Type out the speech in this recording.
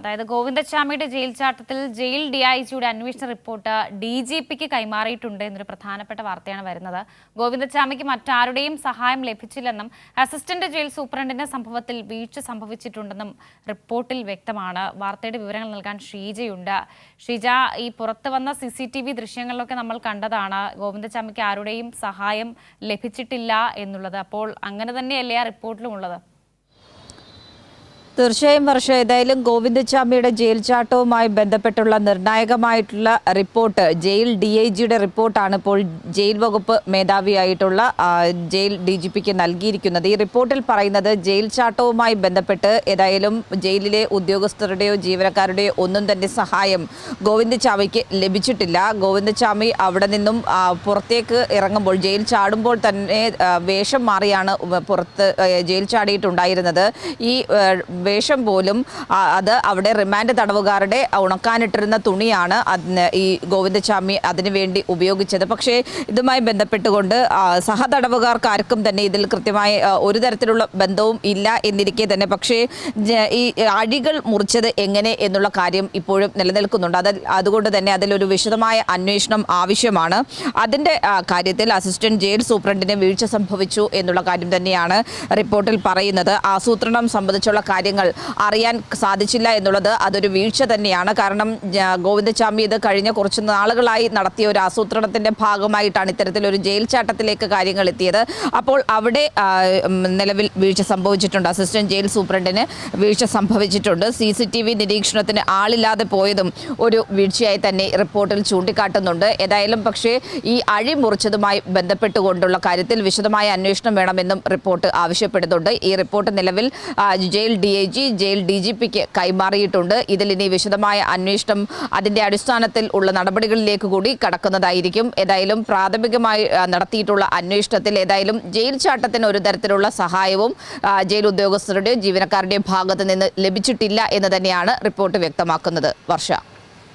അതായത് ഗോവിന്ദച്ചാമിയുടെ jail ചാട്ടത്തിൽ jail ഡിഐജിയുടെ അന്വേഷണ report ഡിജിപിക്ക് കൈമാറിയിട്ടുണ്ട് എന്നൊരു പ്രധാനപ്പെട്ട വാർത്തയാണ് വരുന്നത്. ഗോവിന്ദച്ചാമിക്ക് മറ്റാരുടെയും സഹായം ലഭിച്ചില്ലെന്നും അസിസ്റ്റന്റ് ജയിൽ സൂപ്രണ്ടിന്റെ സംഭവത്തിൽ വീഴ്ച സംഭവിച്ചിട്ടുണ്ടെന്നും റിപ്പോർട്ടിൽ വ്യക്തമാണ്. വാർത്തയുടെ വിവരങ്ങൾ നൽകാൻ ഷീജയുണ്ട്. ഷീജ, ഈ പുറത്തു വന്ന CCTV ദൃശ്യങ്ങളിലൊക്കെ നമ്മൾ കണ്ടതാണ് ഗോവിന്ദച്ചാമിക്ക് ആരുടെയും സഹായം ലഭിച്ചിട്ടില്ല എന്നുള്ളത്. അപ്പോൾ അങ്ങനെ തന്നെയല്ലേ ആ റിപ്പോർട്ടിലും ഉള്ളത്? തീർച്ചയായും വർഷ, ഏതായാലും ഗോവിന്ദച്ചാമിയുടെ ജയിൽ ചാട്ടവുമായി ബന്ധപ്പെട്ടുള്ള നിർണായകമായിട്ടുള്ള റിപ്പോർട്ട് ജയിൽ DIGയുടെ റിപ്പോർട്ടാണ് ഇപ്പോൾ ജയിൽ വകുപ്പ് മേധാവിയായിട്ടുള്ള ജയിൽ DGPക്ക് നൽകിയിരിക്കുന്നത്. ഈ റിപ്പോർട്ടിൽ പറയുന്നത് ജയിൽ ചാട്ടവുമായി ബന്ധപ്പെട്ട് ഏതായാലും ജയിലിലെ ഉദ്യോഗസ്ഥരുടെയോ ജീവനക്കാരുടെയോ ഒന്നും തന്നെ സഹായം ഗോവിന്ദച്ചാമിക്ക് ലഭിച്ചിട്ടില്ല. ഗോവിന്ദച്ചാമി അവിടെ നിന്നും പുറത്തേക്ക് ഇറങ്ങുമ്പോൾ ജയിൽ ചാടുമ്പോൾ തന്നെ വേഷം മാറിയാണ് പുറത്ത് ജയിൽ ചാടിയിട്ടുണ്ടായിരുന്നത്. ഈ വേഷം പോലും അത് അവിടെ റിമാൻഡ് തടവുകാരുടെ ഉണക്കാനിട്ടിരുന്ന തുണിയാണ് ഈ ഗോവിന്ദച്ചാമി അതിനു വേണ്ടി ഉപയോഗിച്ചത്. പക്ഷേ ഇതുമായി ബന്ധപ്പെട്ടുകൊണ്ട് സഹതടവുകാർക്ക് ആർക്കും തന്നെ ഇതിൽ കൃത്യമായി ഒരു തരത്തിലുള്ള ബന്ധവും ഇല്ല എന്നിരിക്കെ തന്നെ പക്ഷേ ഈ അഴികൾ മുറിച്ചത് എങ്ങനെ എന്നുള്ള കാര്യം ഇപ്പോഴും നിലനിൽക്കുന്നുണ്ട്. അതുകൊണ്ട് തന്നെ അതിലൊരു വിശദമായ അന്വേഷണം ആവശ്യമാണ്. അതിൻ്റെ കാര്യത്തിൽ അസിസ്റ്റന്റ് ജയിൽ സൂപ്രണ്ടിന് വീഴ്ച സംഭവിച്ചു എന്നുള്ള കാര്യം തന്നെയാണ് റിപ്പോർട്ടിൽ പറയുന്നത്. ആസൂത്രണം സംബന്ധിച്ചുള്ള കാര്യങ്ങൾ അറിയാൻ സാധിച്ചില്ല എന്നുള്ളത് അതൊരു വീഴ്ച തന്നെയാണ്. കാരണം ഗോവിന്ദച്ചാമി ഇത് കഴിഞ്ഞ കുറച്ച് നാളുകളായി നടത്തിയ ഒരു ആസൂത്രണത്തിന്റെ ഭാഗമായിട്ടാണ് ഇത്തരത്തിലൊരു ജയിൽ ചാട്ടത്തിലേക്ക് കാര്യങ്ങൾ എത്തിയത്. അപ്പോൾ അവിടെ നിലവിൽ വീഴ്ച സംഭവിച്ചിട്ടുണ്ട്. അസിസ്റ്റന്റ് ജയിൽ സൂപ്രണ്ടിന് വീഴ്ച സംഭവിച്ചിട്ടുണ്ട്. CCTV നിരീക്ഷണത്തിന് ആളില്ലാതെ പോയതും ഒരു വീഴ്ചയായി തന്നെ റിപ്പോർട്ടിൽ ചൂണ്ടിക്കാട്ടുന്നുണ്ട്. ഏതായാലും പക്ഷേ ഈ അഴി മുറിച്ചതുമായി ബന്ധപ്പെട്ടുകൊണ്ടുള്ള കാര്യത്തിൽ വിശദമായ അന്വേഷണം വേണമെന്നും റിപ്പോർട്ട് ആവശ്യപ്പെടുന്നുണ്ട്. ഈ റിപ്പോർട്ട് നിലവിൽ ജയിൽ DIG ജയിൽ DGPക്ക് കൈമാറിയിട്ടുണ്ട്. ഇതിൽ ഇനി വിശദമായ അന്വേഷണം അതിന്റെ അടിസ്ഥാനത്തിൽ ഉള്ള നടപടികളിലേക്ക് കൂടി കടക്കുന്നതായിരിക്കും. ഏതായാലും പ്രാഥമികമായി നടത്തിയിട്ടുള്ള അന്വേഷണത്തിൽ ഏതായാലും ജയിൽ ചാട്ടത്തിന് ഒരു തരത്തിലുള്ള സഹായവും ജയിൽ ഉദ്യോഗസ്ഥരുടെയും ജീവനക്കാരുടെയും ഭാഗത്ത് നിന്ന് ലഭിച്ചിട്ടില്ല എന്ന് തന്നെയാണ് റിപ്പോർട്ട് വ്യക്തമാക്കുന്നത്. വർഷ.